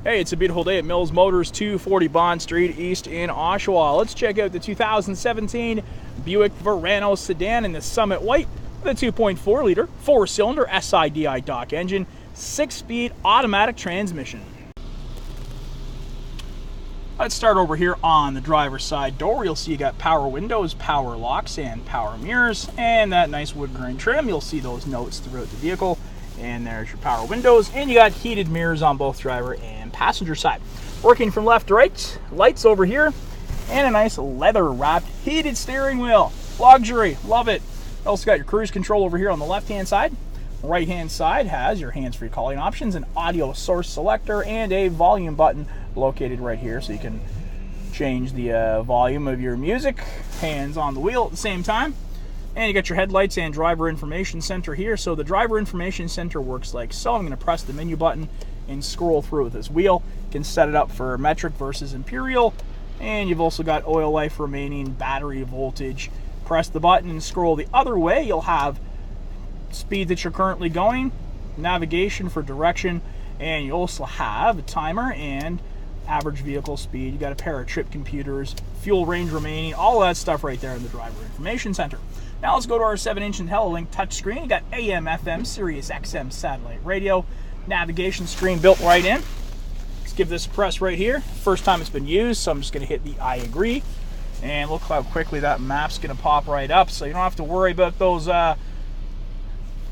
Hey, it's a beautiful day at Mills Motors, 240 Bond Street East in Oshawa. Let's check out the 2017 Buick Verano Sedan in the Summit White with a 2.4-liter, 4-cylinder SIDI dock engine, 6-speed automatic transmission. Let's start over here on the driver's side door. You'll see you got power windows, power locks, and power mirrors, and that nice wood grain trim. You'll see those notes throughout the vehicle. And there's your power windows, and you got heated mirrors on both driver and passenger side. Working from left to right, lights over here, and a nice leather-wrapped heated steering wheel. Luxury, love it. You also got your cruise control over here on the left-hand side. Right-hand side has your hands-free calling options, an audio source selector, and a volume button located right here, so you can change the volume of your music. Hands on the wheel at the same time. And you got your headlights and driver information center here. So the driver information center works like so. I'm going to press the menu button and scroll through with this wheel. You can set it up for metric versus imperial. And you've also got oil life remaining, battery voltage. Press the button and scroll the other way. You'll have speed that you're currently going, navigation for direction, and you also have a timer and average vehicle speed. You got a pair of trip computers, fuel range remaining, all that stuff right there in the driver information center. Now let's go to our 7-inch IntelliLink touchscreen. You got AM, FM, Sirius XM satellite radio, navigation screen built right in. Let's give this a press right here. First time it's been used, so I'm just going to hit the I agree. And look how quickly that map's going to pop right up, so you don't have to worry about those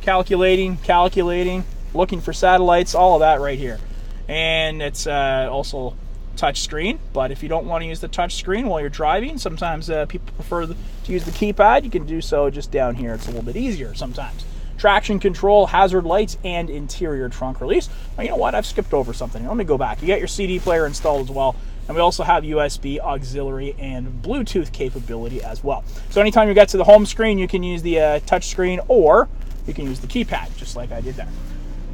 calculating, looking for satellites, all of that right here. And it's also touch screen, but if you don't want to use the touch screen while you're driving, sometimes people prefer to use the keypad. You can do so just down here. It's a little bit easier sometimes. Traction control, hazard lights, and interior trunk release. Now, you know what? I've skipped over something. Let me go back. You got your CD player installed as well, and we also have USB, auxiliary, and Bluetooth capability as well. So anytime you get to the home screen, you can use the touch screen, or you can use the keypad, just like I did there.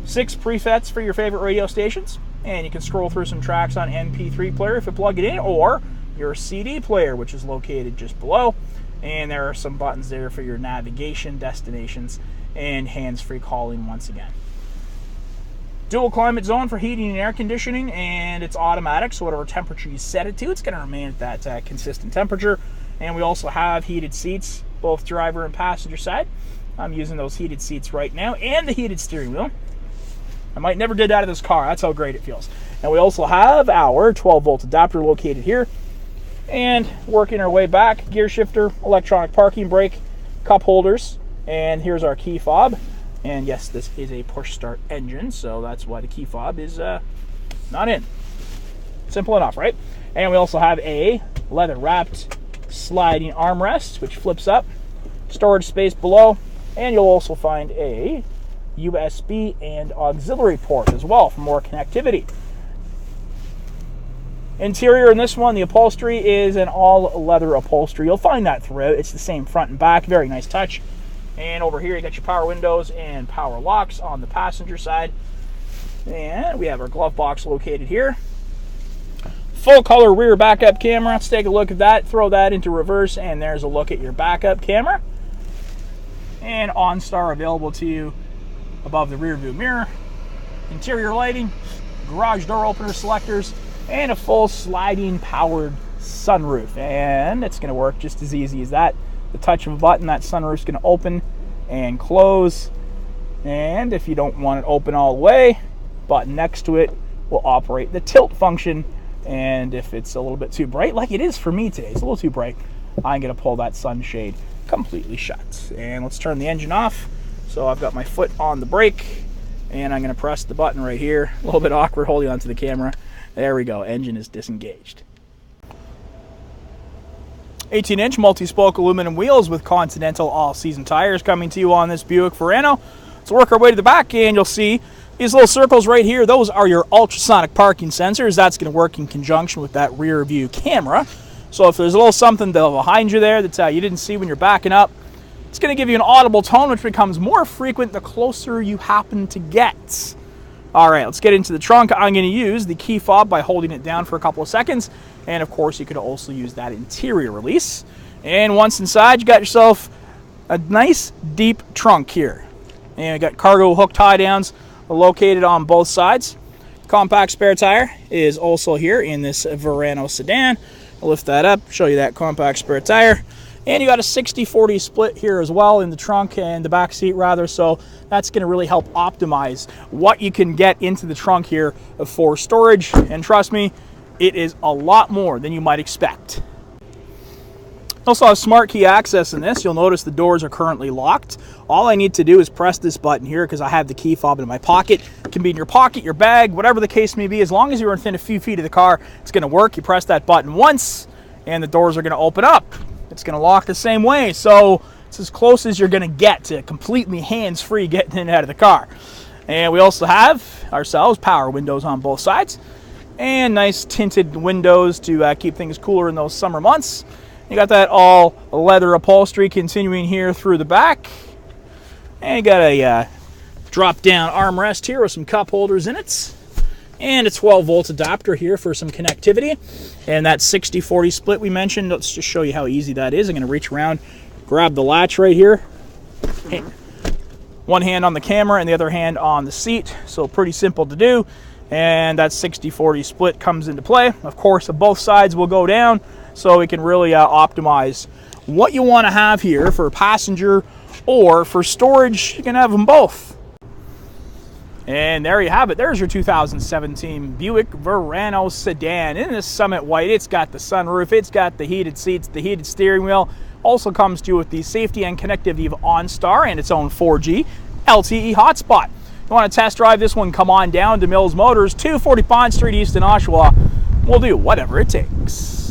6 presets for your favorite radio stations, and you can scroll through some tracks on MP3 player if you plug it in, or your CD player, which is located just below. And there are some buttons there for your navigation, destinations, and hands-free calling once again. Dual climate zone for heating and air conditioning, and it's automatic, so whatever temperature you set it to, it's going to remain at that consistent temperature. And we also have heated seats, both driver and passenger side. I'm using those heated seats right now, and the heated steering wheel. I might never get out of this car. That's how great it feels. And we also have our 12-volt adapter located here. And working our way back, gear shifter, electronic parking brake, cup holders, and here's our key fob. And yes, this is a push-start engine, so that's why the key fob is not in. Simple enough, right? And we also have a leather-wrapped sliding armrest, which flips up, storage space below, and you'll also find a USB and auxiliary port as well for more connectivity. Interior in this one, the upholstery is an all leather upholstery. You'll find that throughout. It's the same front and back. Very nice touch. And over here you got your power windows and power locks on the passenger side. And we have our glove box located here. Full color rear backup camera. Let's take a look at that. Throw that into reverse, and there's a look at your backup camera. And OnStar available to you above the rear view mirror. Interior lighting, garage door opener selectors, and a full sliding powered sunroof. And it's going to work just as easy as that. The touch of a button, that sunroof's going to open and close. And if you don't want it open all the way, button next to it will operate the tilt function. And if it's a little bit too bright, like it is for me today, it's a little too bright, I'm going to pull that sunshade completely shut. And let's turn the engine off. So I've got my foot on the brake, and I'm going to press the button right here. A little bit awkward holding onto the camera. There we go. Engine is disengaged. 18-inch multi-spoke aluminum wheels with Continental all-season tires coming to you on this Buick Verano. Let's work our way to the back, and you'll see these little circles right here. Those are your ultrasonic parking sensors. That's going to work in conjunction with that rear view camera. So if there's a little something behind you there that you didn't see when you're backing up, it's going to give you an audible tone, which becomes more frequent the closer you happen to get. All right, let's get into the trunk. I'm going to use the key fob by holding it down for a couple of seconds. And of course, you could also use that interior release. And once inside, you got yourself a nice deep trunk here. And you got cargo hook tie downs located on both sides. Compact spare tire is also here in this Verano sedan. I'll lift that up, show you that compact spare tire. And you got a 60-40 split here as well in the trunk and the back seat rather, so that's going to really help optimize what you can get into the trunk here for storage. And trust me, it is a lot more than you might expect. Also have smart key access in this. You'll notice the doors are currently locked. All I need to do is press this button here because I have the key fob in my pocket. It can be in your pocket, your bag, whatever the case may be. As long as you're within a few feet of the car, it's going to work. You press that button once and the doors are going to open up. It's going to lock the same way, so it's as close as you're going to get to completely hands-free getting in and out of the car. And we also have ourselves power windows on both sides and nice tinted windows to keep things cooler in those summer months. You got that all leather upholstery continuing here through the back, and you got a drop-down armrest here with some cup holders in it. And a 12-volt adapter here for some connectivity. And that 60-40 split we mentioned, let's just show you how easy that is. I'm going to reach around, grab the latch right here. One hand on the camera and the other hand on the seat. So pretty simple to do. And that 60-40 split comes into play. Of course, both sides will go down, so we can really optimize what you want to have here for passenger or for storage. You can have them both. And there you have it. There's your 2017 Buick Verano Sedan in this Summit White. It's got the sunroof, it's got the heated seats, the heated steering wheel. Also comes to you with the safety and connectivity of OnStar and its own 4G LTE hotspot. If you want to test drive this one, come on down to Mills Motors, 240 Pond Street East in Oshawa. We'll do whatever it takes.